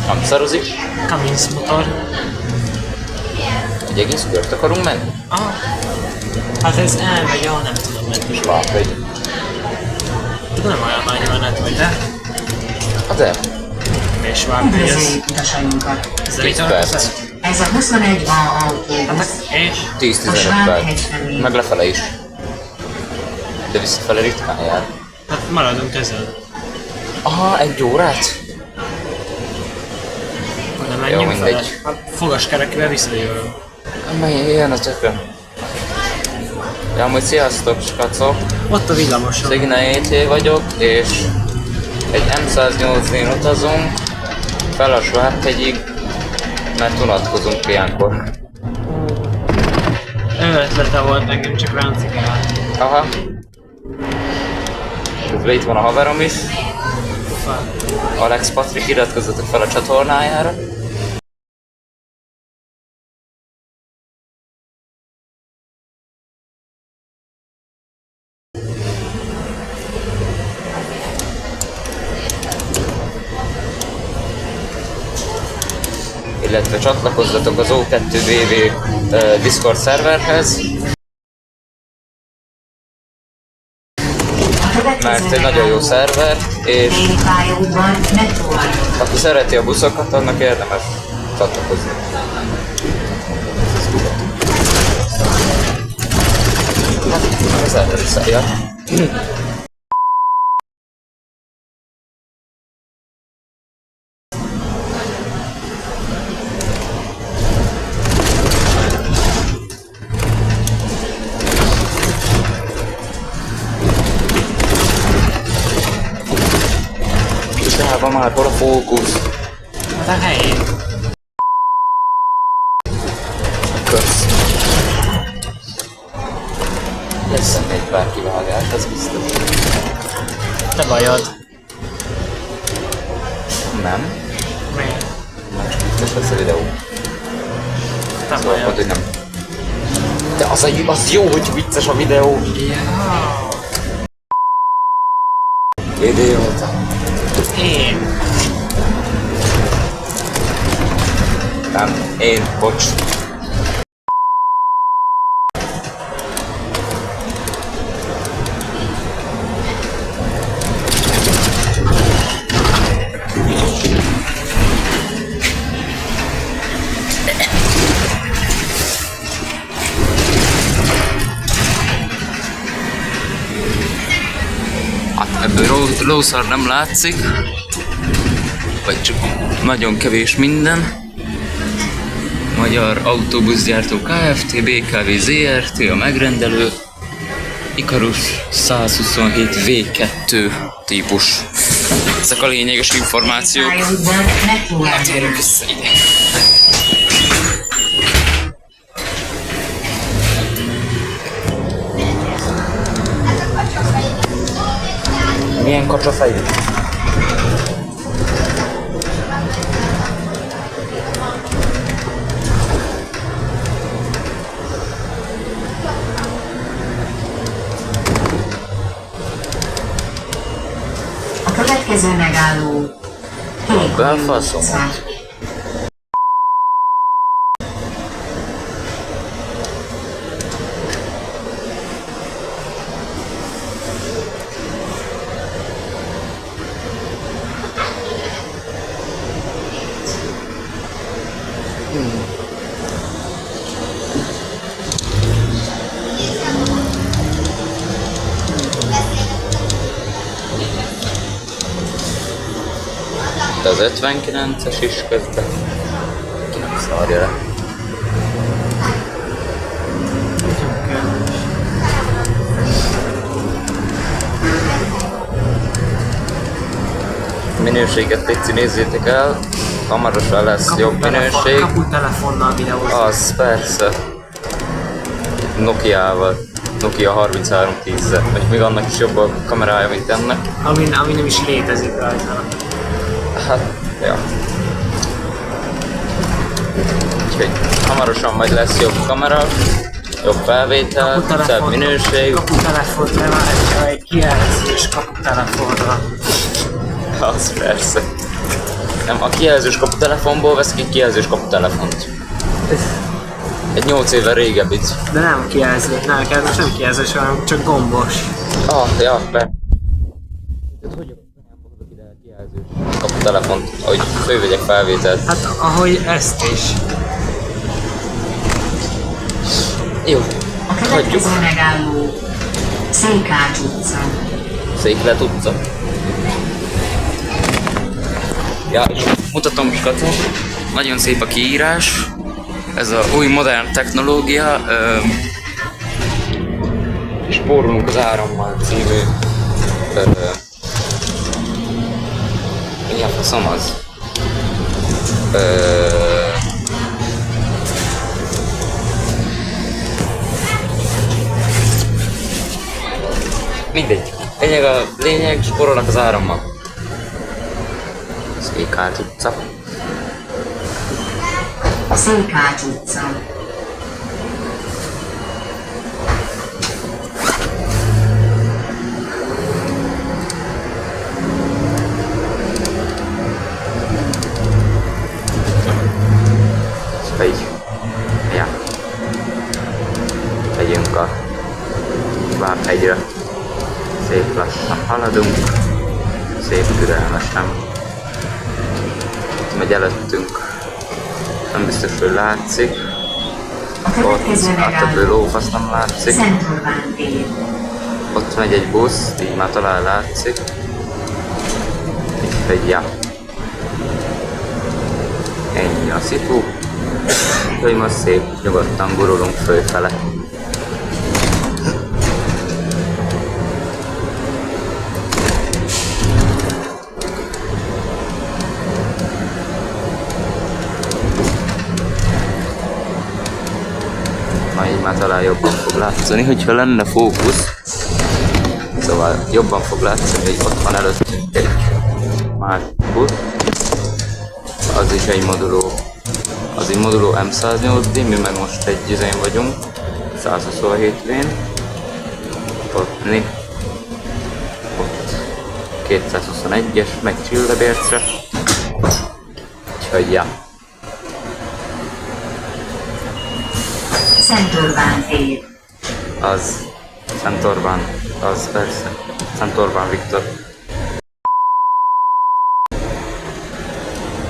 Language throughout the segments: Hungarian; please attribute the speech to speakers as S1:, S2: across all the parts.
S1: Nem szarozik?
S2: Cummins motor.
S1: Egy egész kört akarunk menni?
S2: Ah. Hát ez elmegy, ahol nem tudom menni.
S1: És Várpegy.
S2: De nem olyan nagy menet, vagy de?
S1: Hát de.
S2: És Várpegy ez... Ez a
S1: 10 perc.
S3: Ez a 21 A autóbusz.
S2: És?
S1: 10-15 perc. Meg lefele is. De visszafele ritkán jár.
S2: Hát maradunk ezen.
S1: Aha, 1 órát?
S2: De menjünk
S1: mindegy.
S2: fel. Hát fogaskerekkel visszajövök.
S1: Ilyen az tökön. Ja, amúgy sziasztok, skacok.
S2: Ott a villamoson.
S1: Szigne ET vagyok, és egy M108-n utazunk fel a Svárhegyig, mert unatkozunk ilyenkor.
S2: Ötlete volt nekem, csak ráncik el.
S1: Aha. Közben itt van a haverom is. Alex Patrik, iratkozzatok fel a csatornájára. Illetve csatlakozzatok az O2VV Discord szerverhez, mert egy nagyon jó szerver, és aki szereti a buszokat, annak érdemes csatlakozni. Ez elrösszálja. Van már hol a fókusz?
S2: Hát a helyén.
S1: Kösz. Lesz egy pár kivágás, az biztos.
S2: Te bajod.
S1: Nem?
S2: Miért?
S1: Most lesz a videó.
S2: Te
S1: Szóval
S2: bajod.
S1: pont, hogy nem. De az jó, hogy vicces a videó.
S2: Ja.
S1: Idióta.
S2: Én.
S1: Nem, én, bocs. Hát ebből lószar nem látszik, vagy csak nagyon kevés minden. Magyar Autóbuszgyártó Kft. BKV ZRT a megrendelő. Ikarus 127 V2 típus. Ezek a lényeges információk. Na, térjünk vissza ide. Milyen kacsafejű?
S3: A következő megálló
S1: Belfaszom. De az 59-es is közben ki nem szarja le. Minőséget létszik, nézzétek el, hamarosan lesz jobb minőség.
S2: Kapu telefonnal videózni.
S1: Az persze. Nokiával. Nokia 3310, vagy még annak is jobb a kamerája, mint ennek.
S2: Ami nem is létezik rajta.
S1: Hát, ja. Úgyhogy hamarosan majd lesz jobb kamera, jobb felvétel, szebb minőség.
S2: Kaputelefont leváltja egy kijelzős kaputelefonra.
S1: Az persze. Nem, a kijelzős kaputelefonból vesz ki kijelzős kaputelefont. Egy 8 éve régebbit.
S2: De nem kijelző, nem kijelzős, hanem csak gombos.
S1: Ja, be. Hogy fogok ide kijelzős kaputelefont, hogy fölvegyek felvételt?
S2: Hát ahogy ezt is.
S1: Jó,
S3: A
S1: hagyjuk.
S3: következő megálló Székács utca.
S1: Széklet utca. Ja, és mutatom is, Kata. Nagyon szép a kiírás. Ez a új modern technológia. Spórolunk az árammal című. Mi a faszom az? Mindegy. Lényeg, spórolnak az árammal. Székács utca.
S3: Székács utca.
S1: Szóval így. Ja. Megyünk a Várhegyre. Szép lassan haladunk. Szép türelmesen. Ott megy előttünk. Nem biztos, hogy látszik.
S3: A következő
S1: Ott a többi
S3: megálló
S1: lófasz nem látszik.
S3: Szent Orbán tér.
S1: Ott megy egy busz, így már talán látszik. Úgyhogy ja. Ennyi a szitu. Úgyhogy most szép, nyugodtan gurulunk fölfele. Így már talán jobban fog látszani, hogyha lenne fókusz. Szóval jobban fog látszani, hogy ott van előttünk egy más busz. Az is egy moduló. Az egy moduló M108D, mi meg most egy izén vagyunk. 127-vén. Ott 221-es, meg Csillebércre. Úgyhogy ja.
S3: Szent Orbán tér.
S1: Az Szent Orbán, az persze. Szent Orbán Viktor.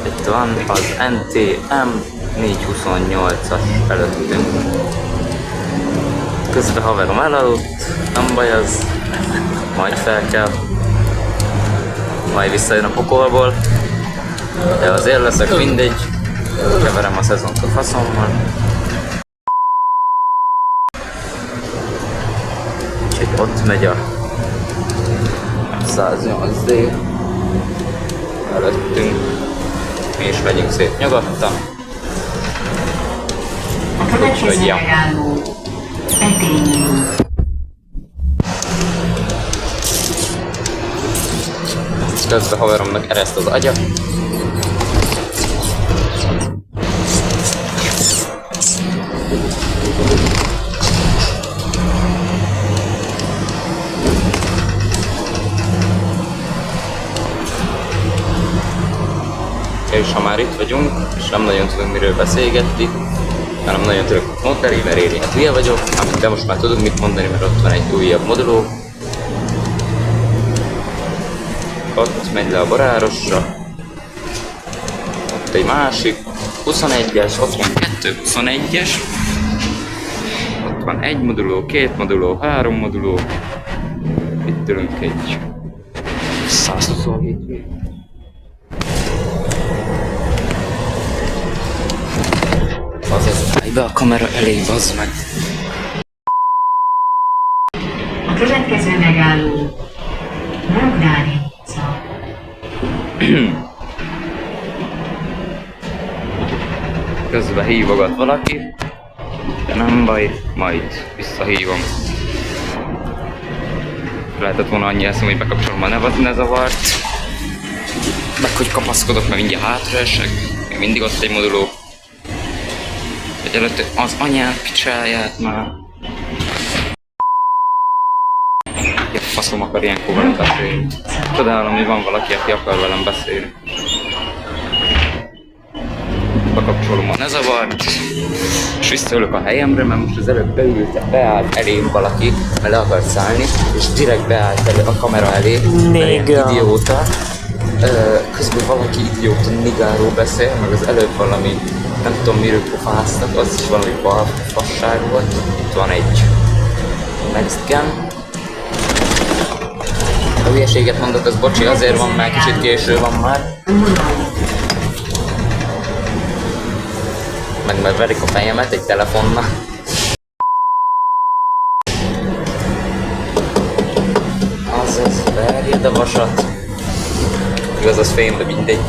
S1: Itt van az NTM 428-as előttünk. Közben haverom elaludt, nem baj az. Majd fel kell. Majd visszajön a pokolból. De azért leszek mindegy. Keverem a szezont a faszommal. Ott megy a 108D előttünk, mi is megyünk szép nyugodtan.
S3: A következő
S1: Úgyhogy ja.
S3: megálló Petényi út.
S1: Közben haveromnak ereszt az agya. És ha már itt vagyunk, és nem nagyon tudunk miről beszélgetni, mert nem nagyon tudok mondani, mert én ilyen hülye vagyok, de most már tudunk mit mondani, mert ott van egy újabb moduló. Ott megy le a Borárosra. Ott egy másik 21-es, ott van 2 21-es. Ott van egy moduló, 2 moduló, 3 moduló. Itt ülünk egy 127. Azért állj be a kamera elé, bazd meg.
S3: A következő megálló Bogdáni utca.
S1: Közben hívogat valaki, de nem baj, majd visszahívom. lehetett volna annyi eszem, hogy bekapcsolom a ne zavart. Meg hogy kapaszkodok, mert mindjárt hátraesek. Még mindig ott egy moduló. Egy előtt az anyát picsáját már. Ja, faszom akar ilyenkor velem beszélni. Csodálom, hogy van valaki, aki akar velem beszélni. Bekapcsolom a ne zavart. És visszaülök a helyemre, mert most az előbb beállt elém valaki, mert le akart szállni, és direkt beállt elő a kamera elé,
S2: Néga.
S1: idióta. Közben valaki idióta nigáról beszél, meg az előbb valami, nem tudom miről pofáztak, az is valami fasság volt. Itt van egy Next Gen. A hülyeséget mondok, az bocsi, azért van, mert kicsit késő van már. Meg verik a fejemet egy telefonnal. Azaz, verjed a vasat. Igaz, az fém, de mindegy.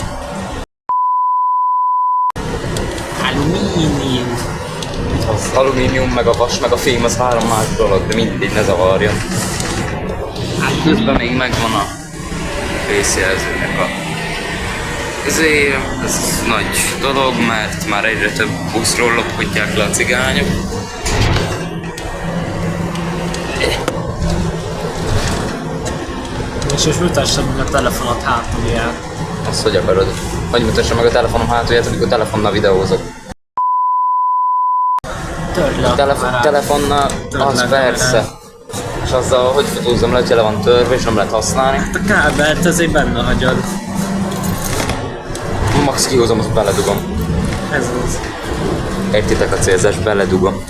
S2: Alumínium.
S1: Az alumínium, meg a vas, meg a fém, az három más dolog, de mindegy, ne zavarjon. Közben még megvan a vészjelzőnek a... Ezért ez nagy dolog, mert már egyre több buszról lopkodják le a cigányok.
S2: És mutassam meg a telefonot hátulját.
S1: Azt hogy akarod? Hogy mutassam meg a telefonom hátulját, amikor telefonnal videózok?
S2: Törd le a kamerát.
S1: Telefonnal, az persze. És azzal, hogy fotózzam le, hogyha le van törve és nem lehet használni.
S2: A kábelt azért benne hagyod.
S1: Max kihúzom, azt beledugom.
S2: Ez az.
S1: Értitek a célzás, beledugom.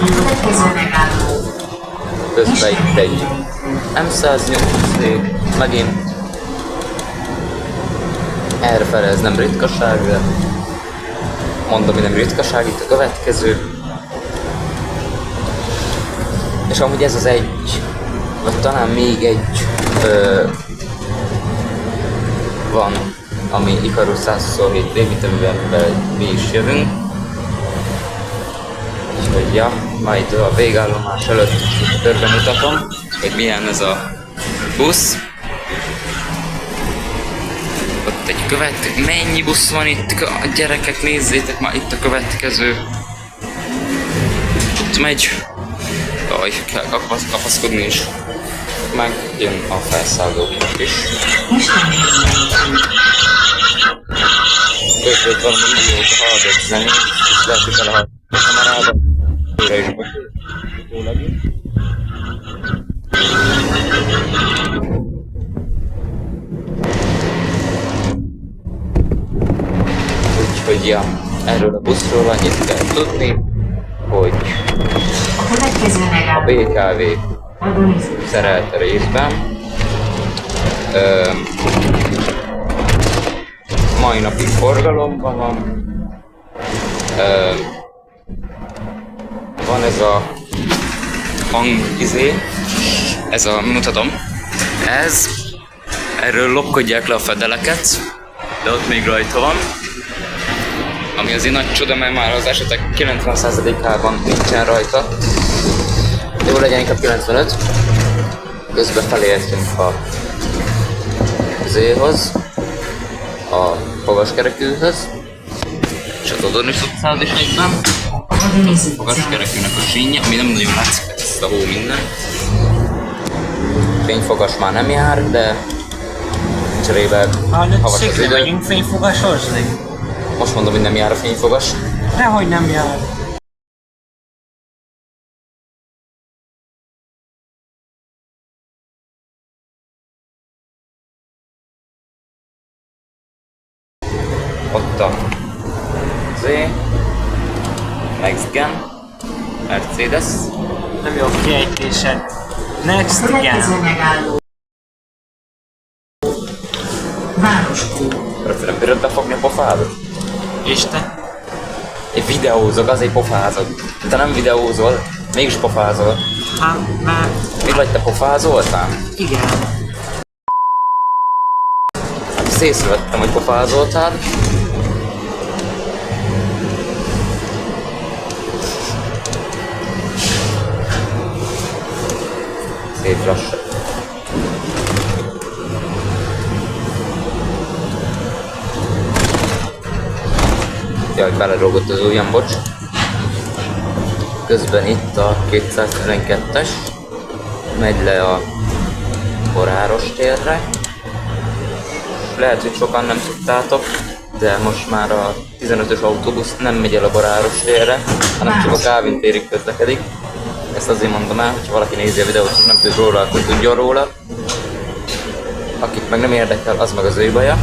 S3: A következő megálló.
S1: Közben itt egy M108, megint errefele, ez nem ritkaság, de mondom, hogy nem ritkaság, itt a következő. És amúgy ez az egy, vagy talán még egy van, ami Icarus 127 D-vitaminben mi is jövünk. Úgyhogy ja, majd a végállomás előtt körbe mutatom, hogy milyen ez a busz. Ott egy következő, mennyi busz van itt, a gyerekek, nézzétek már itt a következő. Ott megy. Jaj, kell kapaszkodni is. Meg jön a felszállóknak is. Közben valami idióta hallgat zenét, és lehet, hogy belehallgat a kamerába. Újra is utólag is. Úgyhogy ja, erről a buszról annyit kell tudni, hogy
S3: A következő
S1: a
S3: megálló.
S1: BKV
S3: Agonizmus.
S1: szerelt részben mai napig forgalomban van. Van ez a hangizé, ez a, mutatom, erről lopkodják le a fedeleket, de ott még rajta van. Ami azért nagy csoda, mert már az esetek 90%-ában nincsen rajta. Jó legyen inkább 95. Közben felértünk a zéhoz, a fogaskerekűhöz, és a Todonis utcához is egyben.
S3: Agonizmus.
S1: Fogaskerekűnek a sínje, ami nem nagyon látszik, ez a hó minden. Fényfogas már nem jár, de cserébe havas az
S2: Székre
S1: idő.
S2: megyünk fényfogasozni?
S1: Most mondom, hogy nem jár a fényfogas.
S2: Dehogy nem jár.
S1: Ott a Z, Next Gen, Mercedes.
S2: Nem jó kiejtésed. Next
S3: Következő
S2: igen.
S3: megálló. Városkó.
S1: Rögtön bírod befogni a pofádat?
S2: És te?
S1: Én videózok, azért pofázok. Te nem videózol, mégis pofázol.
S2: Hát, mert
S1: Mi vagy, te pofázoltál?
S2: igen.
S1: Hát ezt észrevettem, hogy pofázoltál. egy flash. Jaj, belerogott az ujjam, bocs. Közben itt a 212-es megy le a Boráros térre. Lehet, hogy sokan nem tudtátok, de most már a 15-ös autóbusz nem megy el a Boráros térre, hanem csak a Kálvin térig közlekedik. Ezt azért mondom el, hogyha valaki nézi a videót és nem tud róla, akkor tudjon róla. Akit meg nem érdekel, az meg az ő baja.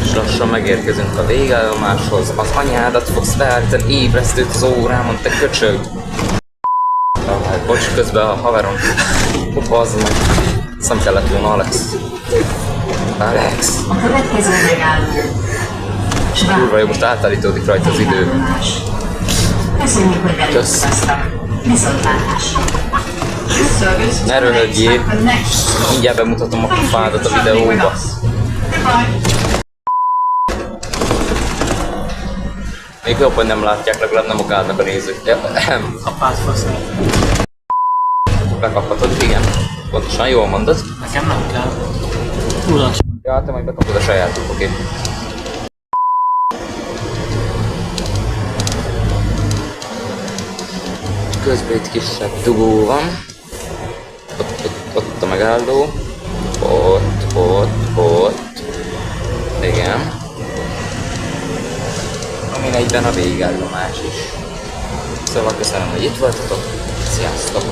S1: És lassan megérkezünk a végállomáshoz. Az anyádat fogsz beállítani ébresztőt az órámon, te köcsög! Bocs, közben a haverom. Hoppa, az meg. Azt nem kellett volna, Alex. Alex!
S3: A következő megálló.
S1: Kurva jó, most átállítódik rajta az idő.
S3: Köszönjük, hogy elutaztak. Viszontlátásra.
S1: Ne röhögjél. Mindjárt bemutatom a pofádat a videóba. Még jobb, hogy nem látják, legalább nem okádnak a nézők.
S2: Apát faszol.
S1: Bekaphatod, igen. Pontosan jól mondod.
S2: Nekem nem kell. Túl lassú.
S1: Ja, te majd bekapod a sajátot, oké. Közben itt kisebb dugó van. Ott a megálló. Ott. Igen. Amin egyben a végállomás is. Szóval köszönöm, hogy itt voltatok. Sziasztok!